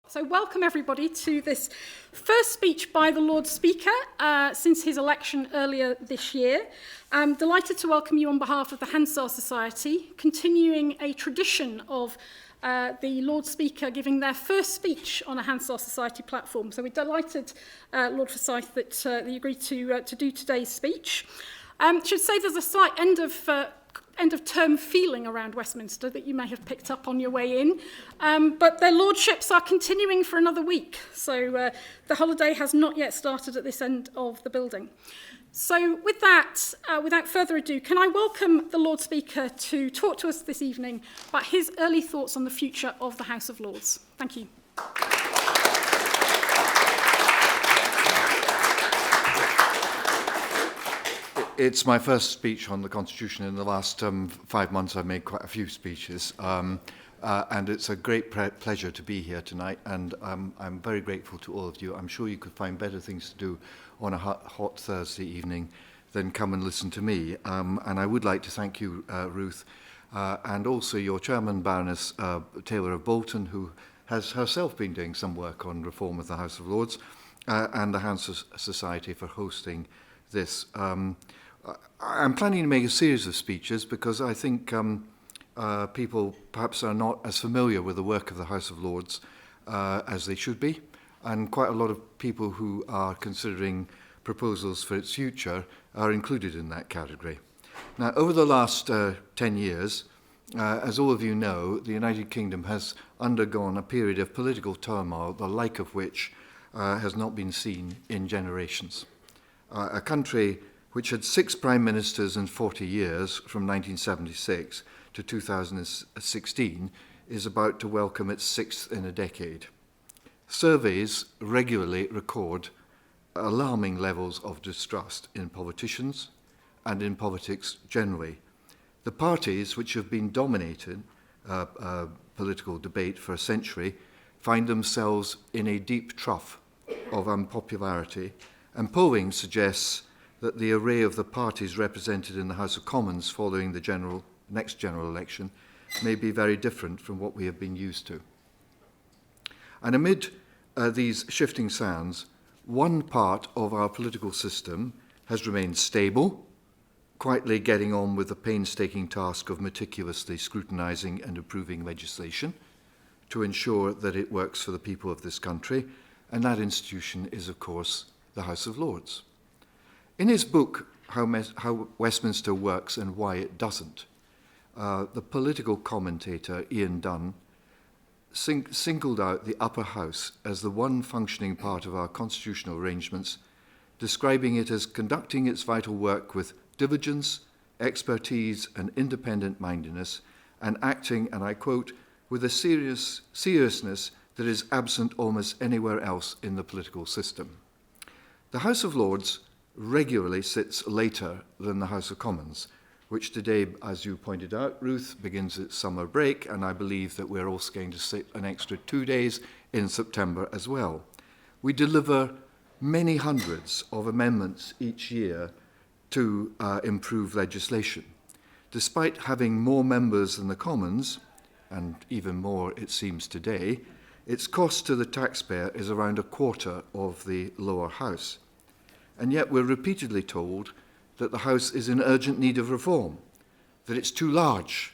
So welcome everybody to this first speech by the Lord Speaker since his election earlier this year. I'm delighted to welcome you on behalf of the Hansard Society, continuing a tradition of the Lord Speaker giving their first speech on a Hansard Society platform. So we're delighted, Lord Forsyth, that you agreed to do today's speech. Should say there's a slight end of term feeling around Westminster that you may have picked up on your way in, but their lordships are continuing for another week, so the holiday has not yet started at this end of the building. So with that, without further ado, can I welcome the Lord Speaker to talk to us this evening about his early thoughts on the future of the House of Lords. Thank you. It's my first speech on the Constitution. In the last 5 months, I've made quite a few speeches, and it's a great pleasure to be here tonight, and I'm very grateful to all of you. I'm sure you could find better things to do on a hot Thursday evening than come and listen to me, and I would like to thank you, Ruth, and also your chairman, Baroness Taylor of Bolton, who has herself been doing some work on reform of the House of Lords, and the Hansard Society for hosting this. I'm planning to make a series of speeches because I think people perhaps are not as familiar with the work of the House of Lords as they should be, and quite a lot of people who are considering proposals for its future are included in that category. Now, over the last 10 years, as all of you know, the United Kingdom has undergone a period of political turmoil, the like of which has not been seen in generations. A country which had 6 prime ministers in 40 years, from 1976 to 2016, is about to welcome its 6th in a decade. Surveys regularly record alarming levels of distrust in politicians and in politics generally. The parties which have been dominating political debate for a century find themselves in a deep trough of unpopularity, and polling suggests that the array of the parties represented in the House of Commons following the next general election may be very different from what we have been used to. And amid these shifting sands, one part of our political system has remained stable, quietly getting on with the painstaking task of meticulously scrutinising and approving legislation to ensure that it works for the people of this country, and that institution is, of course, the House of Lords. In his book, How Westminster Works and Why It Doesn't, the political commentator Ian Dunn singled out the upper house as the one functioning part of our constitutional arrangements, describing it as conducting its vital work with diligence, expertise, and independent-mindedness, and acting, and I quote, with a seriousness that is absent almost anywhere else in the political system. The House of Lords regularly sits later than the House of Commons, which today, as you pointed out, Ruth, begins its summer break, and I believe that we're also going to sit an extra 2 days in September as well. We deliver many hundreds of amendments each year to improve legislation. Despite having more members than the Commons, and even more it seems today, its cost to the taxpayer is around a quarter of the lower house. And yet we're repeatedly told that the House is in urgent need of reform, that it's too large,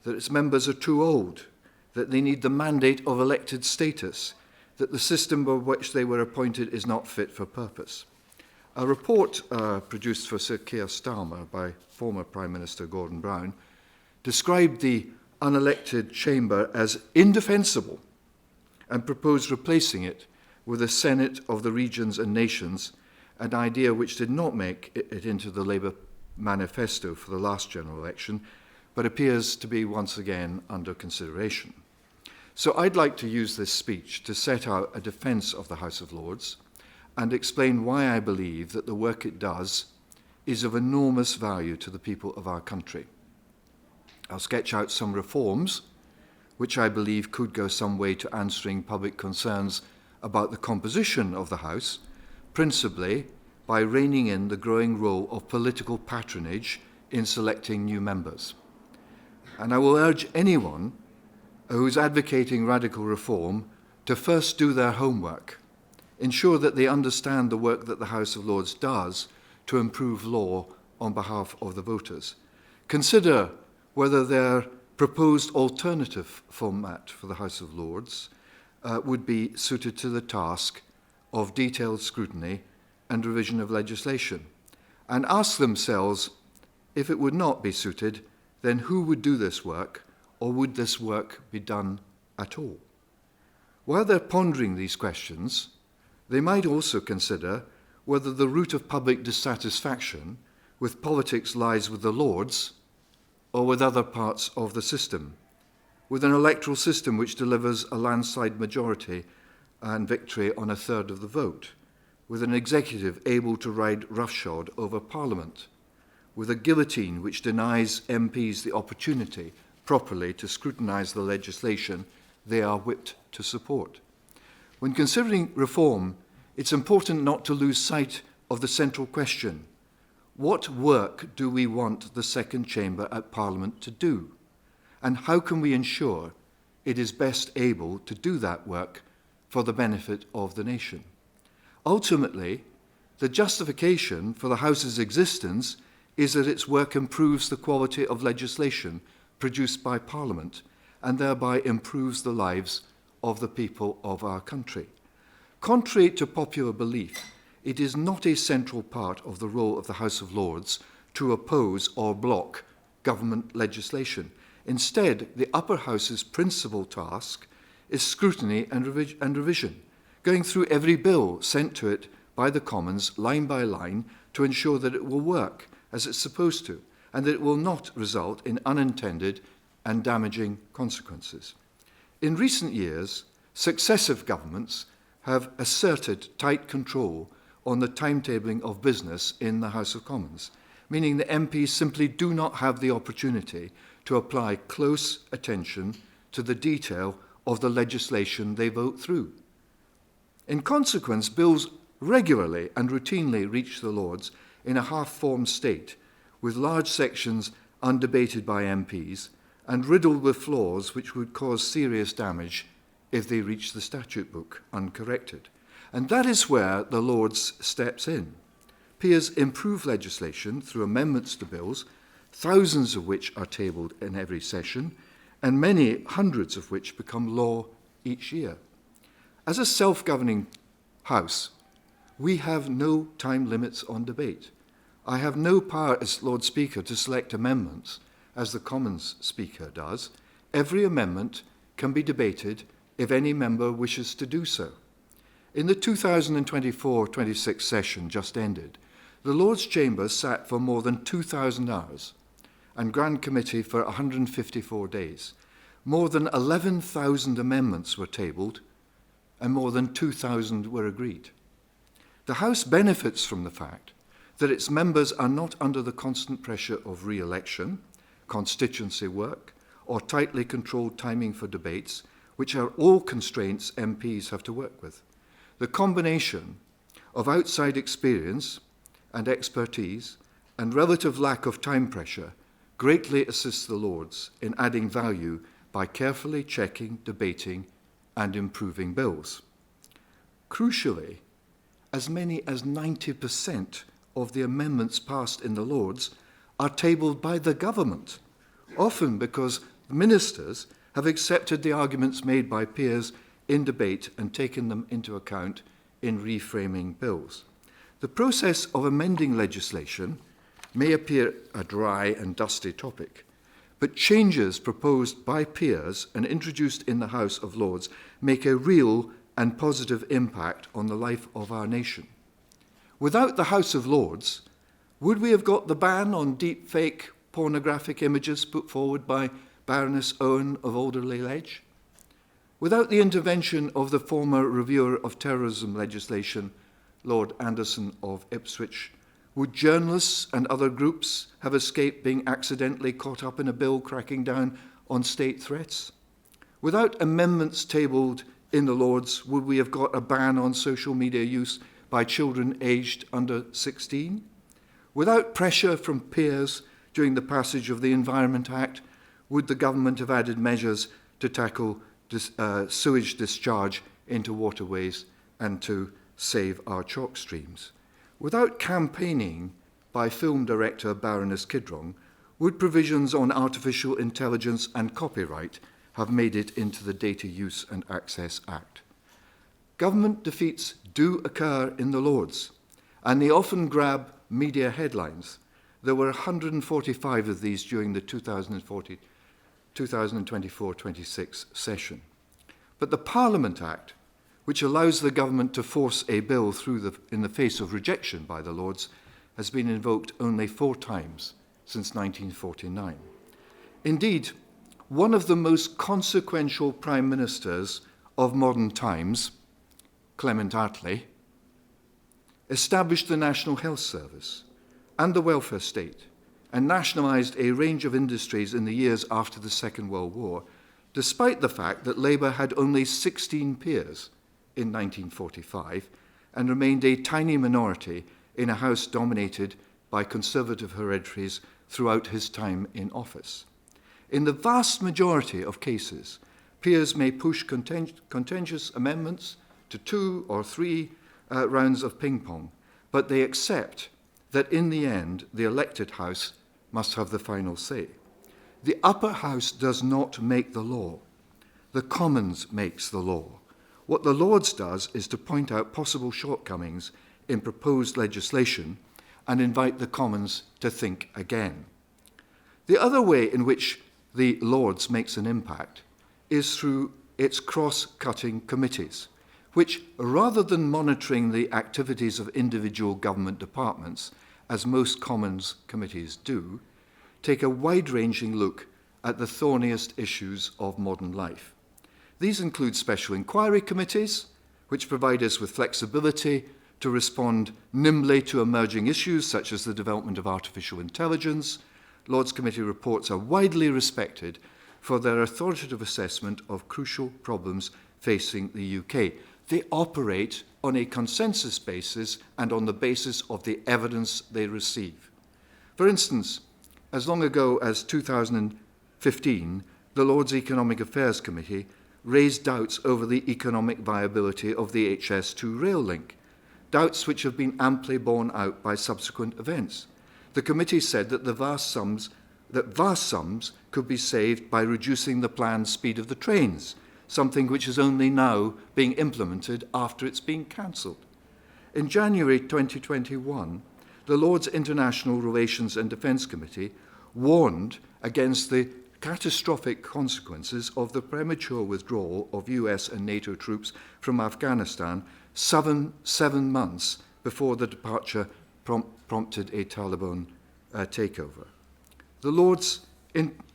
that its members are too old, that they need the mandate of elected status, that the system by which they were appointed is not fit for purpose. A report produced for Sir Keir Starmer by former Prime Minister Gordon Brown described the unelected chamber as indefensible and proposed replacing it with a Senate of the regions and nations, an idea which did not make it into the Labour manifesto for the last general election, but appears to be once again under consideration. So I'd like to use this speech to set out a defence of the House of Lords and explain why I believe that the work it does is of enormous value to the people of our country. I'll sketch out some reforms which I believe could go some way to answering public concerns about the composition of the House, principally by reining in the growing role of political patronage in selecting new members. And I will urge anyone who is advocating radical reform to to first do their homework, ensure that they understand the work that the House of Lords does to improve law on behalf of the voters. Consider whether their proposed alternative format for the House of Lords would be suited to the task of detailed scrutiny and revision of legislation, and ask themselves, if it would not be suited, then who would do this work, or would this work be done at all? While they're pondering these questions, they might also consider whether the root of public dissatisfaction with politics lies with the Lords or with other parts of the system, with an electoral system which delivers a landslide majority and victory on a third of the vote, with an executive able to ride roughshod over Parliament, with a guillotine which denies MPs the opportunity properly to scrutinise the legislation they are whipped to support. When considering reform, it's important not to lose sight of the central question: what work do we want the second chamber at Parliament to do? And how can we ensure it is best able to do that work for the benefit of the nation? Ultimately, the justification for the House's existence is that its work improves the quality of legislation produced by Parliament and thereby improves the lives of the people of our country. Contrary to popular belief, it is not a central part of the role of the House of Lords to oppose or block government legislation. Instead, the upper house's principal task is scrutiny and revision, going through every bill sent to it by the Commons line by line to ensure that it will work as it's supposed to, and that it will not result in unintended and damaging consequences. In recent years, successive governments have asserted tight control on the timetabling of business in the House of Commons, meaning that MPs simply do not have the opportunity to apply close attention to the detail of the legislation they vote through. In consequence, bills regularly and routinely reach the Lords in a half-formed state, with large sections undebated by MPs and riddled with flaws which would cause serious damage if they reach the statute book uncorrected. And that is where the Lords steps in. Peers improve legislation through amendments to bills, thousands of which are tabled in every session, and many hundreds of which become law each year. As a self-governing House, we have no time limits on debate. I have no power as Lord Speaker to select amendments, as the Commons Speaker does. Every amendment can be debated if any member wishes to do so. In the 2024-26 session just ended, the Lords' Chamber sat for more than 2,000 hours and Grand Committee for 154 days. More than 11,000 amendments were tabled and more than 2,000 were agreed. The House benefits from the fact that its members are not under the constant pressure of re-election, constituency work, or tightly controlled timing for debates, which are all constraints MPs have to work with. The combination of outside experience and expertise and relative lack of time pressure greatly assists the Lords in adding value by carefully checking, debating, and improving bills. Crucially, as many as 90% of the amendments passed in the Lords are tabled by the government, often because ministers have accepted the arguments made by peers in debate and taken them into account in reframing bills. The process of amending legislation may appear a dry and dusty topic, but changes proposed by peers and introduced in the House of Lords make a real and positive impact on the life of our nation. Without the House of Lords, would we have got the ban on deep-fake pornographic images put forward by Baroness Owen of Alderley Ledge? Without the intervention of the former reviewer of terrorism legislation, Lord Anderson of Ipswich, would journalists and other groups have escaped being accidentally caught up in a bill cracking down on state threats? Without amendments tabled in the Lords, would we have got a ban on social media use by children aged under 16? Without pressure from peers during the passage of the Environment Act, would the government have added measures to tackle sewage discharge into waterways and to save our chalk streams. Without campaigning by film director Baroness Kidrong, would provisions on artificial intelligence and copyright have made it into the Data Use and Access Act? Government defeats do occur in the Lords, and they often grab media headlines. There were 145 of these during the 2024-26 session. But the Parliament Act, which allows the government to force a bill through in the face of rejection by the Lords, has been invoked only 4 times since 1949. Indeed, one of the most consequential prime ministers of modern times, Clement Attlee, established the National Health Service and the welfare state and nationalised a range of industries in the years after the Second World War, despite the fact that Labour had only 16 peers in 1945 and remained a tiny minority in a House dominated by Conservative hereditaries throughout his time in office. In the vast majority of cases, peers may push contentious amendments to 2 or 3 rounds of ping-pong, but they accept that in the end, the elected House must have the final say. The upper house does not make the law. The Commons makes the law. What the Lords does is to point out possible shortcomings in proposed legislation and invite the Commons to think again. The other way in which the Lords makes an impact is through its cross-cutting committees, which, rather than monitoring the activities of individual government departments, as most Commons committees do, take a wide-ranging look at the thorniest issues of modern life. These include special inquiry committees, which provide us with flexibility to respond nimbly to emerging issues such as the development of artificial intelligence. Lords Committee reports are widely respected for their authoritative assessment of crucial problems facing the UK. They operate on a consensus basis and on the basis of the evidence they receive. For instance, as long ago as 2015, the Lords Economic Affairs Committee raised doubts over the economic viability of the HS2 rail link, doubts which have been amply borne out by subsequent events. The committee said that vast sums could be saved by reducing the planned speed of the trains, something which is only now being implemented after it's been cancelled. In January 2021, the Lords International Relations and Defence Committee warned against the catastrophic consequences of the premature withdrawal of US and NATO troops from Afghanistan 7 months before the departure prompted a Taliban takeover. The Lords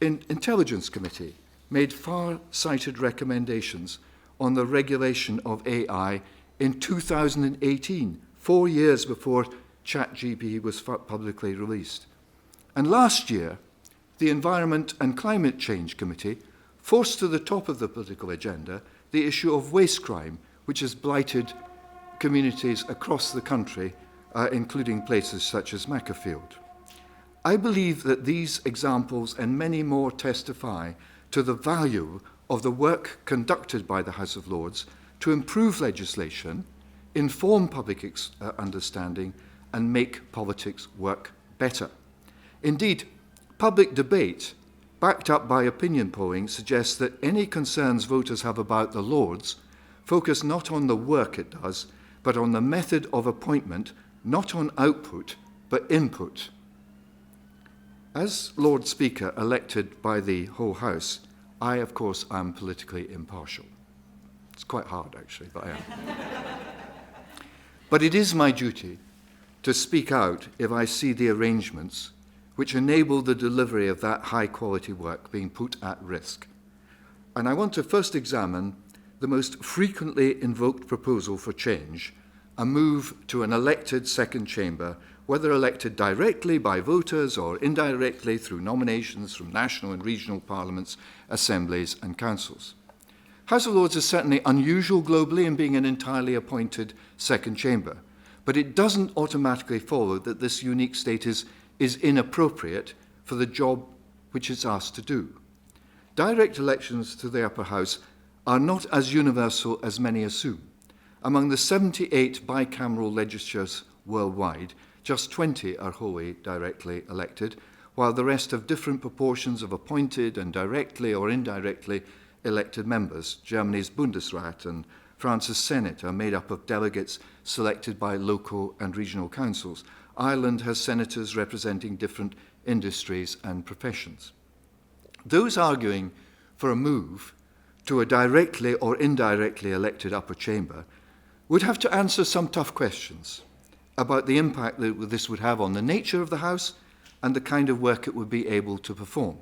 Intelligence Committee made far-sighted recommendations on the regulation of AI in 2018, 4 years before ChatGPT was publicly released. And last year, the Environment and Climate Change Committee forced to the top of the political agenda the issue of waste crime, which has blighted communities across the country, including places such as Macclesfield. I believe that these examples and many more testify to the value of the work conducted by the House of Lords to improve legislation, inform public understanding, and make politics work better. Indeed, public debate, backed up by opinion polling, suggests that any concerns voters have about the Lords focus not on the work it does, but on the method of appointment, not on output, but input. As Lord Speaker elected by the whole House, I, of course, am politically impartial. It's quite hard, actually, but I am. But it is my duty to speak out if I see the arrangements which enable the delivery of that high-quality work being put at risk. And I want to first examine the most frequently invoked proposal for change, a move to an elected second chamber, whether elected directly by voters or indirectly through nominations from national and regional parliaments, assemblies and councils. House of Lords is certainly unusual globally in being an entirely appointed second chamber, but it doesn't automatically follow that this unique status is inappropriate for the job which it's asked to do. Direct elections to the upper house are not as universal as many assume. Among the 78 bicameral legislatures worldwide, just 20 are wholly directly elected, while the rest have different proportions of appointed and directly or indirectly elected members. Germany's Bundesrat and France's Senate are made up of delegates selected by local and regional councils. Ireland has senators representing different industries and professions. Those arguing for a move to a directly or indirectly elected upper chamber would have to answer some tough questions about the impact that this would have on the nature of the House and the kind of work it would be able to perform.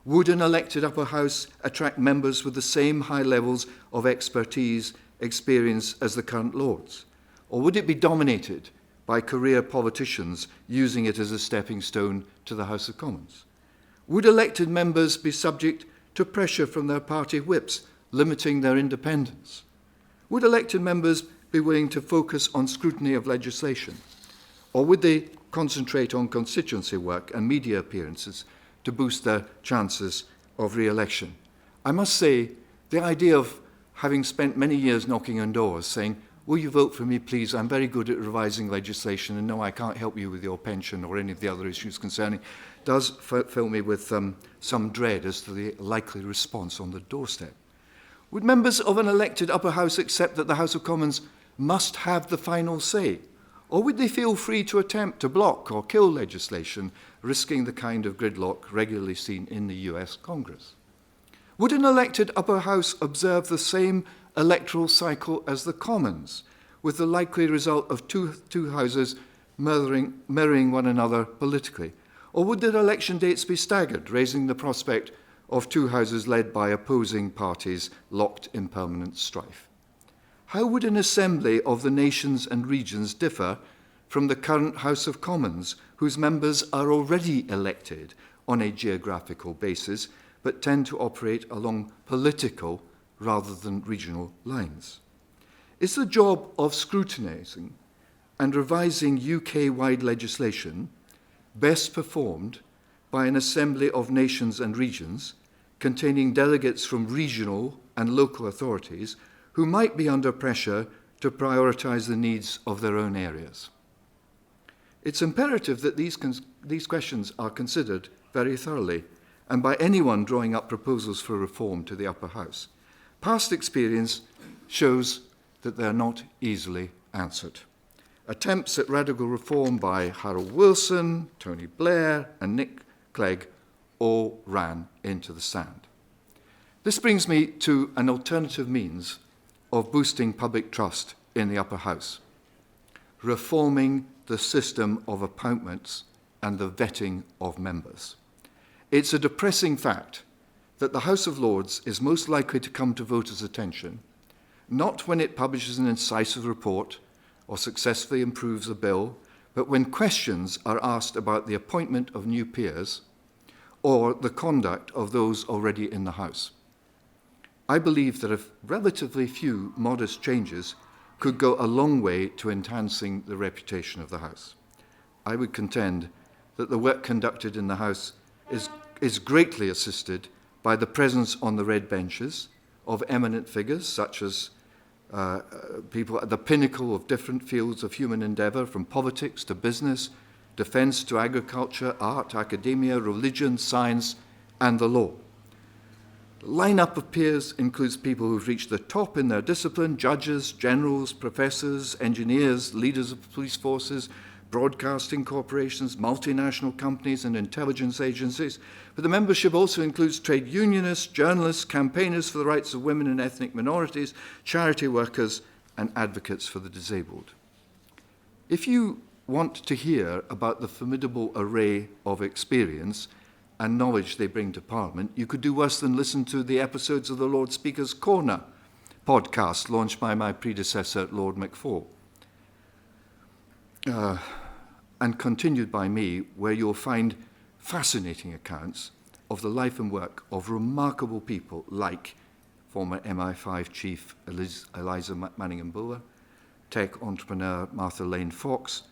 Would an elected upper house attract members with the same high levels of expertise, experience as the current Lords? Or would it be dominated by career politicians using it as a stepping stone to the House of Commons? Would elected members be subject to pressure from their party whips, limiting their independence? Would elected members be willing to focus on scrutiny of legislation? Or would they concentrate on constituency work and media appearances to boost their chances of re-election? I must say, the idea of having spent many years knocking on doors saying, will you vote for me, please? I'm very good at revising legislation, and no, I can't help you with your pension or any of the other issues concerning, does fill me with some dread as to the likely response on the doorstep. Would members of an elected upper house accept that the House of Commons must have the final say? Or would they feel free to attempt to block or kill legislation, risking the kind of gridlock regularly seen in the US Congress? Would an elected upper house observe the same electoral cycle as the Commons, with the likely result of two houses mirroring one another politically? Or would their election dates be staggered, raising the prospect of two houses led by opposing parties locked in permanent strife? How would an assembly of the nations and regions differ from the current House of Commons, whose members are already elected on a geographical basis, but tend to operate along political rather than regional lines? Is the job of scrutinising and revising UK-wide legislation best performed by an assembly of nations and regions containing delegates from regional and local authorities who might be under pressure to prioritise the needs of their own areas? It's imperative that these questions are considered very thoroughly and by anyone drawing up proposals for reform to the upper house. Past experience shows that they're not easily answered. Attempts at radical reform by Harold Wilson, Tony Blair, and Nick Clegg all ran into the sand. This brings me to an alternative means of boosting public trust in the upper house: reforming the system of appointments and the vetting of members. It's a depressing fact that the House of Lords is most likely to come to voters' attention not when it publishes an incisive report or successfully improves a bill, but when questions are asked about the appointment of new peers or the conduct of those already in the House. I believe that if relatively few modest changes could go a long way to enhancing the reputation of the House. I would contend that the work conducted in the House is greatly assisted by the presence on the red benches of eminent figures such as people at the pinnacle of different fields of human endeavour, from politics to business, defence to agriculture, art, academia, religion, science, and the law. The lineup of peers includes people who've reached the top in their discipline: judges, generals, professors, engineers, leaders of police forces, broadcasting corporations, multinational companies, and intelligence agencies. But the membership also includes trade unionists, journalists, campaigners for the rights of women and ethnic minorities, charity workers, and advocates for the disabled. If you want to hear about the formidable array of experience and knowledge they bring to Parliament, you could do worse than listen to the episodes of the Lord Speaker's Corner podcast launched by my predecessor, Lord McFaul, and continued by me, where you'll find fascinating accounts of the life and work of remarkable people like former MI5 chief Eliza Manningham-Buller, tech entrepreneur Martha Lane Fox,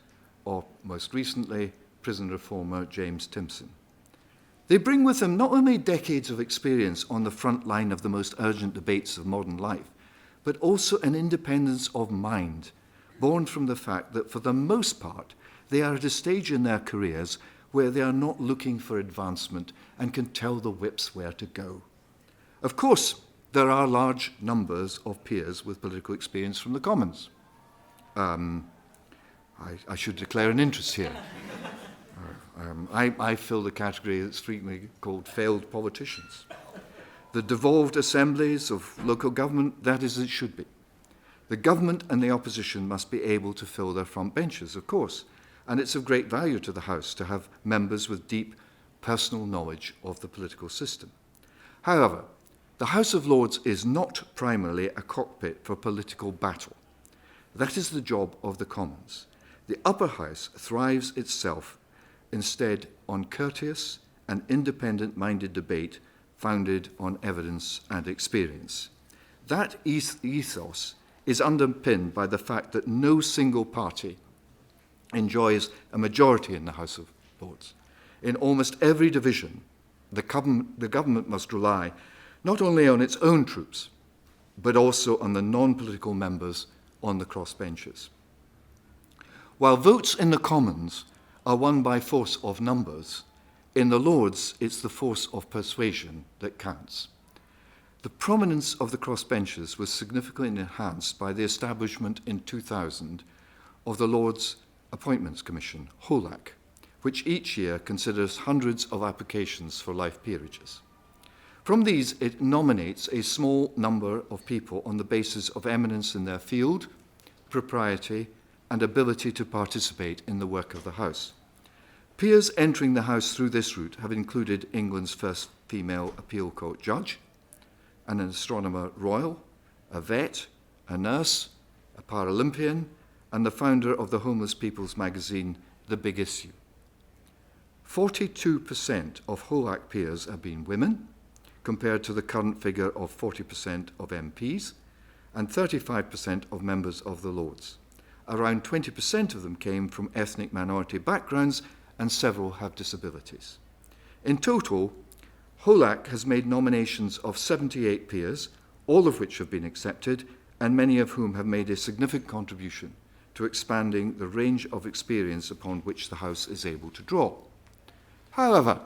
or most recently, prison reformer James Timpson. They bring with them not only decades of experience on the front line of the most urgent debates of modern life, but also an independence of mind, born from the fact that for the most part, they are at a stage in their careers where they are not looking for advancement and can tell the whips where to go. Of course, there are large numbers of peers with political experience from the Commons. I should declare an interest here. I fill the category that's frequently called failed politicians. The devolved assemblies of local government, that is as it should be. The government and the opposition must be able to fill their front benches, of course, and it's of great value to the House to have members with deep personal knowledge of the political system. However, the House of Lords is not primarily a cockpit for political battle. That is the job of the Commons. The upper house thrives itself instead on courteous and independent-minded debate founded on evidence and experience. That ethos is underpinned by the fact that no single party enjoys a majority in the House of Lords. In almost every division, the government must rely not only on its own troops, but also on the non-political members on the crossbenches. While votes in the Commons are won by force of numbers, in the Lords it's the force of persuasion that counts. The prominence of the crossbenches was significantly enhanced by the establishment in 2000 of the Lords Appointments Commission, HOLAC, which each year considers hundreds of applications for life peerages. From these, it nominates a small number of people on the basis of eminence in their field, propriety, and ability to participate in the work of the House. Peers entering the House through this route have included England's first female appeal court judge, an astronomer royal, a vet, a nurse, a Paralympian, and the founder of the homeless people's magazine, The Big Issue. 42% of HOLAC peers have been women, compared to the current figure of 40% of MPs and 35% of members of the Lords. Around 20% of them came from ethnic minority backgrounds, and several have disabilities. In total, HOLAC has made nominations of 78 peers, all of which have been accepted, and many of whom have made a significant contribution to expanding the range of experience upon which the House is able to draw. However,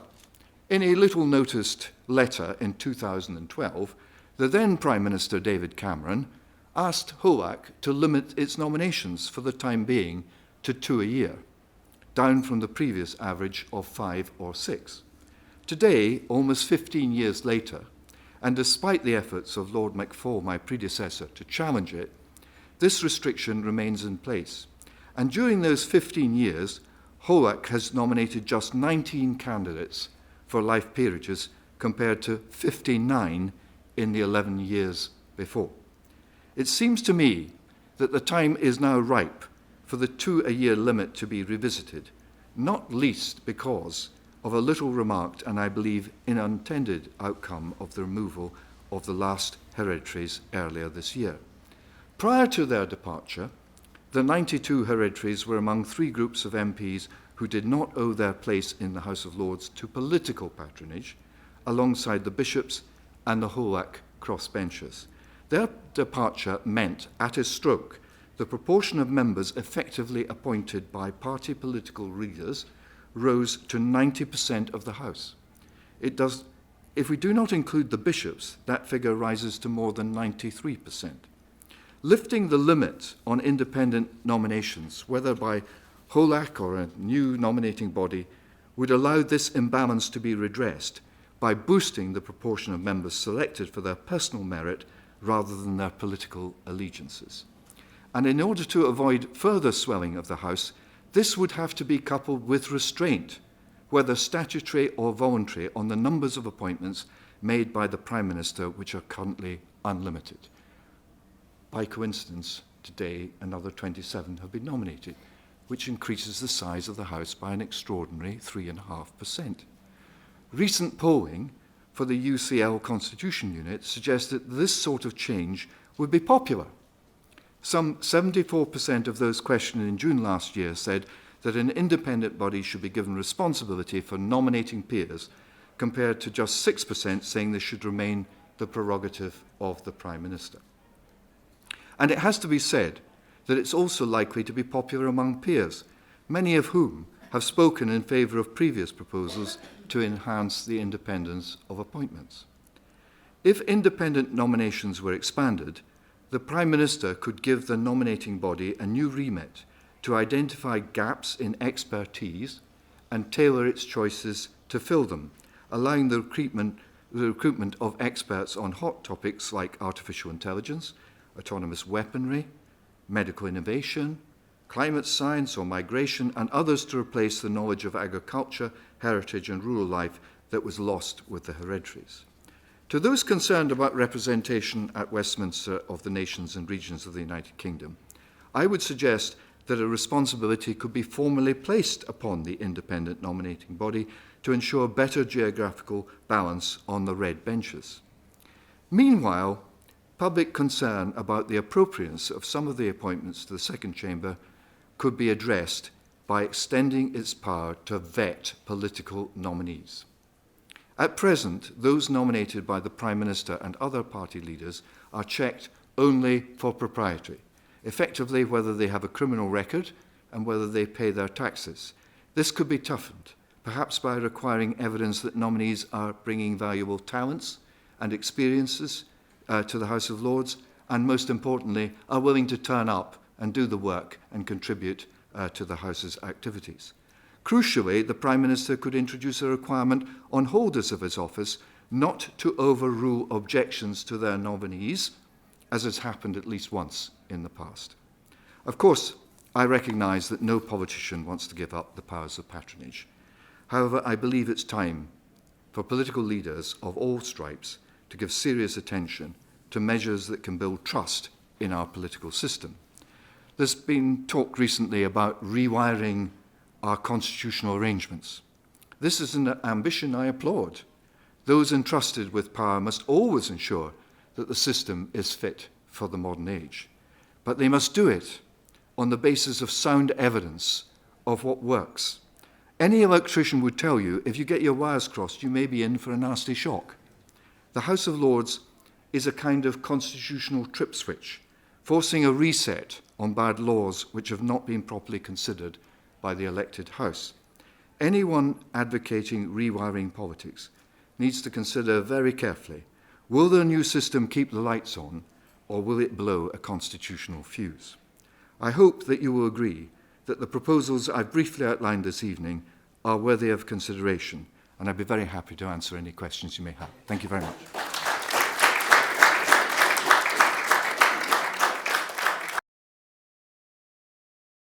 in a little-noticed letter in 2012, the then Prime Minister David Cameron asked HOLAC to limit its nominations for the time being to 2 a year, down from the previous average of 5 or 6. Today, almost 15 years later, and despite the efforts of Lord Macfall, my predecessor, to challenge it, this restriction remains in place. And during those 15 years, HOLAC has nominated just 19 candidates for life peerages compared to 59 in the 11 years before. It seems to me that the time is now ripe for the 2-a-year limit to be revisited, not least because of a little remarked and I believe unintended outcome of the removal of the last hereditaries earlier this year. Prior to their departure, the 92 hereditaries were among 3 groups of MPs who did not owe their place in the House of Lords to political patronage, alongside the bishops and the HOLAC crossbenchers. Their departure meant, at a stroke, the proportion of members effectively appointed by party political leaders rose to 90% of the House. If we do not include the bishops, that figure rises to more than 93%. Lifting the limit on independent nominations, whether by HOLAC or a new nominating body, would allow this imbalance to be redressed by boosting the proportion of members selected for their personal merit rather than their political allegiances. And in order to avoid further swelling of the House, this would have to be coupled with restraint, whether statutory or voluntary, on the numbers of appointments made by the Prime Minister, which are currently unlimited. By coincidence, today another 27 have been nominated, which increases the size of the House by an extraordinary 3.5%. Recent polling for the UCL Constitution Unit suggests that this sort of change would be popular. Some 74% of those questioned in June last year said that an independent body should be given responsibility for nominating peers, compared to just 6% saying this should remain the prerogative of the Prime Minister. And it has to be said that it's also likely to be popular among peers, many of whom have spoken in favour of previous proposals to enhance the independence of appointments. If independent nominations were expanded, the Prime Minister could give the nominating body a new remit to identify gaps in expertise and tailor its choices to fill them, allowing the recruitment of experts on hot topics like artificial intelligence, autonomous weaponry, medical innovation, climate science or migration, and others to replace the knowledge of agriculture, heritage and rural life that was lost with the hereditaries. To those concerned about representation at Westminster of the nations and regions of the United Kingdom, I would suggest that a responsibility could be formally placed upon the independent nominating body to ensure better geographical balance on the red benches. Meanwhile, public concern about the appropriateness of some of the appointments to the Second Chamber could be addressed by extending its power to vet political nominees. At present, those nominated by the Prime Minister and other party leaders are checked only for propriety, effectively whether they have a criminal record and whether they pay their taxes. This could be toughened, perhaps by requiring evidence that nominees are bringing valuable talents and experiences to the House of Lords, and most importantly, are willing to turn up and do the work and contribute to the House's activities. Crucially, the Prime Minister could introduce a requirement on holders of his office not to overrule objections to their nominees, as has happened at least once in the past. Of course, I recognise that no politician wants to give up the powers of patronage. However, I believe it's time for political leaders of all stripes to give serious attention to measures that can build trust in our political system. There's been talk recently about rewiring our constitutional arrangements. This is an ambition I applaud. Those entrusted with power must always ensure that the system is fit for the modern age. But they must do it on the basis of sound evidence of what works. Any electrician would tell you, if you get your wires crossed, you may be in for a nasty shock. The House of Lords is a kind of constitutional trip switch, forcing a reset on bad laws which have not been properly considered by the elected House. Anyone advocating rewiring politics needs to consider very carefully, will the new system keep the lights on, or will it blow a constitutional fuse? I hope that you will agree that the proposals I've briefly outlined this evening are worthy of consideration, and I'd be very happy to answer any questions you may have. Thank you very much.